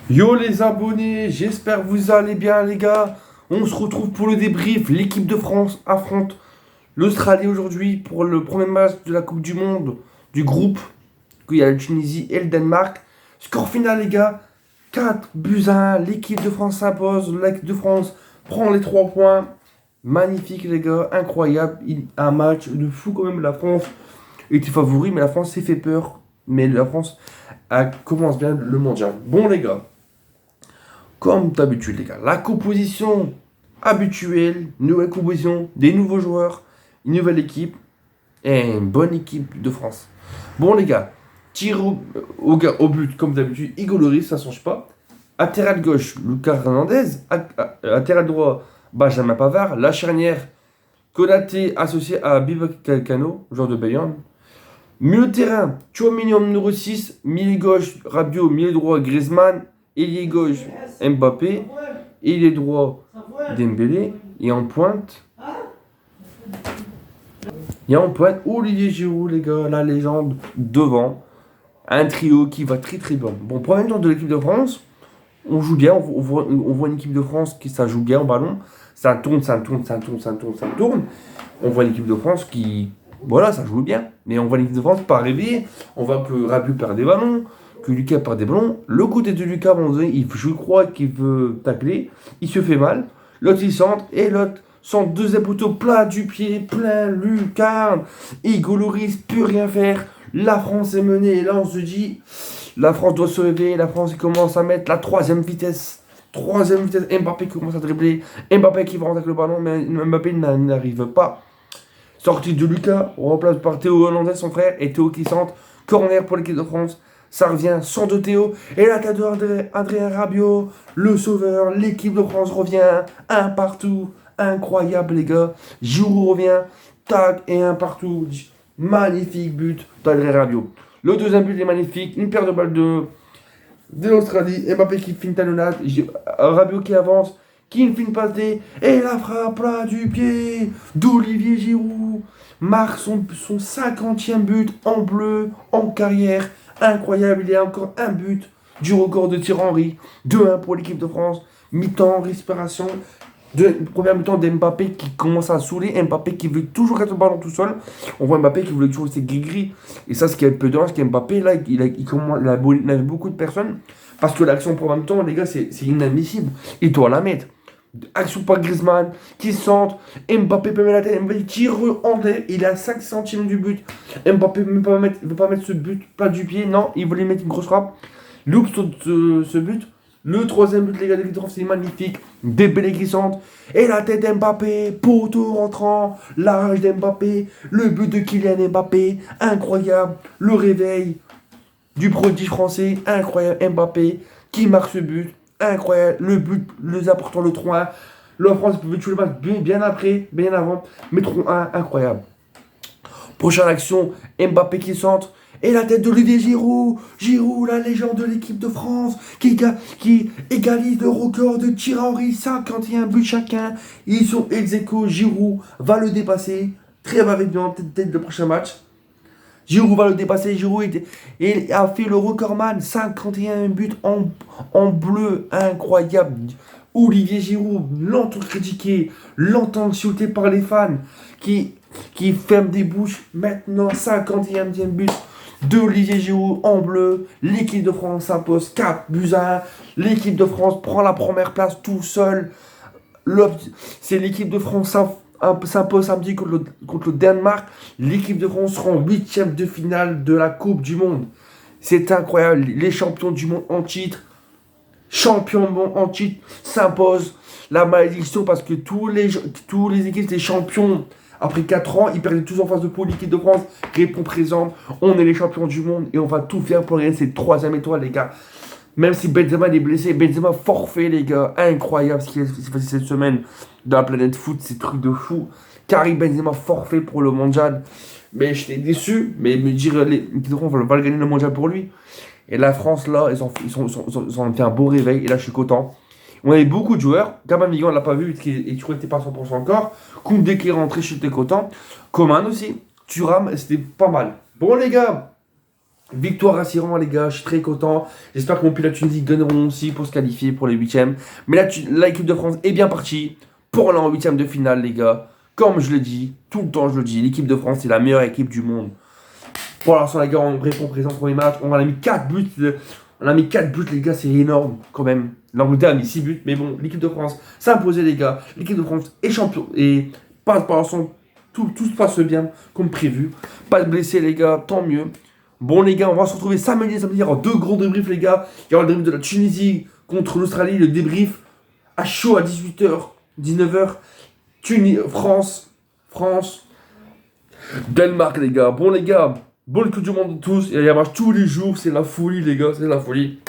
Yo les abonnés, j'espère que vous allez bien les gars. On se retrouve pour le débrief. L'équipe de France affronte l'Australie aujourd'hui pour le premier match de la Coupe du Monde du groupe. Il y a la Tunisie et le Danemark. Score final les gars, 4-1. L'équipe de France s'impose. L'équipe de France prend les 3 points. Magnifique les gars, incroyable. Un match de fou quand même. La France était favori, mais la France s'est fait peur. Mais la France commence bien le mondial. Bon les gars. Comme d'habitude, les gars, la composition habituelle, nouvelle composition, des nouveaux joueurs, une nouvelle équipe et une bonne équipe de France. Bon, les gars, tir au but, comme d'habitude, Hugo Lloris, ça ne change pas. Latéral gauche, Lucas Hernandez. Latéral droit, Benjamin Pavard. La charnière, Konaté associé à Bibak Calcano, joueur de Bayern. Milieu de terrain, Tchouaméni en numéro 6, milieu gauche, Rabiot, milieu droit, Griezmann, ailier gauche, Mbappé, ailier droit, Dembélé, et en pointe, Olivier Giroud, les gars, la légende, devant, un trio qui va très très bien. Bon, premier tour de l'équipe de France, on joue bien, on voit une équipe de France qui ça joue bien au ballon, ça tourne. On voit une équipe de France qui, voilà, ça joue bien. Mais on voit l'équipe de France pas rêver. On voit que Rabiot perd des ballons, que Lucas perd des ballons. Le côté de Lucas, je crois qu'il veut tacler. Il se fait mal. L'autre, il centre. Et l'autre, son deuxième poteau plat du pied, plein, lucarne. Hugo Lloris peut rien faire. La France est menée. Et là, on se dit, la France doit se réveiller. La France commence à mettre la troisième vitesse. Mbappé commence à dribbler. Mbappé qui va rentrer avec le ballon, mais Mbappé n'arrive pas. Sortie de Lucas, on remplace par Théo Hernandez, son frère, et Théo qui centre. Corner pour l'équipe de France. Ça revient sans de Théo. Et la tête Adrien Rabiot, le sauveur. L'équipe de France revient. Un partout. Incroyable, les gars. Giroud revient. Tac, et un partout. Magnifique but d'Adrien Rabiot. Le deuxième but est magnifique. Une paire de balles de l'Australie. Mbappé qui finit talonnade. Rabiot qui avance. Qui ne finit pas et la frappe là du pied d'Olivier Giroud marque son 50e but en bleu en carrière. Incroyable, il y a encore un but du record de Thierry Henry. 2-1 pour l'équipe de France. Mi-temps, respiration. Première mi-temps d'Mbappé qui commence à saouler. Mbappé qui veut toujours être le ballon tout seul. On voit Mbappé qui voulait toujours rester gris-gris. Et ça, ce qui est un peu dommage, c'est qu'Mbappé, là, il a beaucoup de personnes. Parce que l'action pour même temps, les gars, c'est inadmissible. Il doit la mettre. Action par Griezmann qui centre. Mbappé peut mettre la tête. Mbappé tire en l'air. Il est à 5 centimes du but. Mbappé ne veut pas mettre ce but, pas du pied. Non, il voulait mettre une grosse frappe. Loupe ce but. Le troisième but, les gars, de l'équipe de France, c'est magnifique. Dembélé qui centre. Et la tête d'Mbappé. Poteau rentrant. La rage d'Mbappé. Le but de Kylian Mbappé. Incroyable. Le réveil du prodige français. Incroyable. Mbappé qui marque ce but. Incroyable, le but, les apportants le 3-1. La France peut tuer le match bien après, bien avant. Mais 3-1, incroyable. Prochaine action, Mbappé qui centre. Et la tête d'Olivier Giroud. Giroud, la légende de l'équipe de France. Qui égalise le record de Thierry Henry. 51 buts chacun. Ils sont ex-aequo. Giroud va le dépasser. Très avec bien peut-être le prochain match. Giroud va le dépasser. Giroud a fait le recordman. 51 buts en bleu. Incroyable. Olivier Giroud, longtemps critiqué, longtemps insulté par les fans, qui ferme des bouches. Maintenant, 51e but d'Olivier Giroud en bleu. L'équipe de France s'impose 4-1. L'équipe de France prend la première place tout seul. C'est l'équipe de France s'impose samedi contre le Danemark. L'équipe de France sera en 8e de finale de la Coupe du Monde. C'est incroyable. Les champions du monde en titre, s'imposent. La malédiction parce que tous les équipes étaient champions. Après 4 ans, ils perdaient tous en face de poule. L'équipe de France répond présente. On est les champions du monde et on va tout faire pour gagner cette 3e étoile, les gars. Même si Benzema est blessé, Benzema forfait, les gars. Incroyable ce qui s'est passé cette semaine dans la planète foot, c'est truc de fou. Karim Benzema forfait pour le mondial. Mais j'étais déçu, mais me dire, on va gagner le mondial pour lui. Et la France, là, ils ont fait un beau réveil, et là, je suis content. On avait beaucoup de joueurs. Kamavinga, on ne l'a pas vu, et tu crois qu'il n'était pas à 100% encore. Koundé qui est rentré, j'étais content. Coman aussi. Thuram, c'était pas mal. Bon, les gars, Victoire rassurante, les gars, je suis très content. J'espère que mon pays la Tunisie gagneront aussi pour se qualifier pour les huitièmes. Mais l'équipe de France est bien partie pour aller en huitième de finale, les gars. Comme je le dis, tout le temps je le dis, l'équipe de France est la meilleure équipe du monde. Pour l'instant, les gars, on répond présent pour les matchs. On a mis 4 buts. On a mis 4 buts, les gars, c'est énorme quand même. L'Angleterre a mis 6 buts, mais bon, l'équipe de France s'est imposée, les gars. L'équipe de France est champion. Et pour l'instant, tout se passe bien comme prévu. Pas de blessés, les gars, tant mieux. Bon, les gars, on va se retrouver samedi. Samedi, il y aura 2 gros débriefs, les gars. Il y aura le débrief de la Tunisie contre l'Australie. Le débrief à chaud à 18h, 19h. France, Danemark, les gars. Bon, les gars, bonne Coupe du Monde de tous. Il y a un match tous les jours. C'est la folie, les gars. C'est la folie.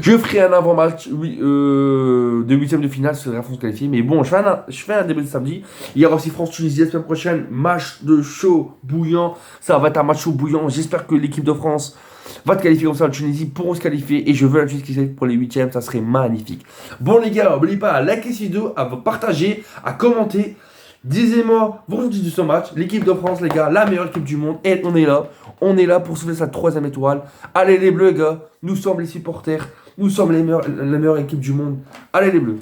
Je ferai un avant-match de huitième de finale sur la France qualifiée. Mais bon, je fais un début de samedi. Il y aura aussi France-Tunisie la semaine prochaine. Match de chaud bouillant. Ça va être un match chaud bouillant. J'espère que l'équipe de France va te qualifier comme ça. La Tunisie pourront se qualifier. Et je veux la Tunisie qui se qualifie pour les huitièmes. Ça serait magnifique. Bon, les gars, n'oubliez pas à liker cette vidéo, à partager, à commenter. Disez-moi vos ressentis de ce match. L'équipe de France, les gars, la meilleure équipe du monde. Et on est là. On est là pour sauver sa troisième étoile. Allez les Bleus, gars. Nous sommes les supporters. Nous sommes la meilleure équipe du monde. Allez les Bleus.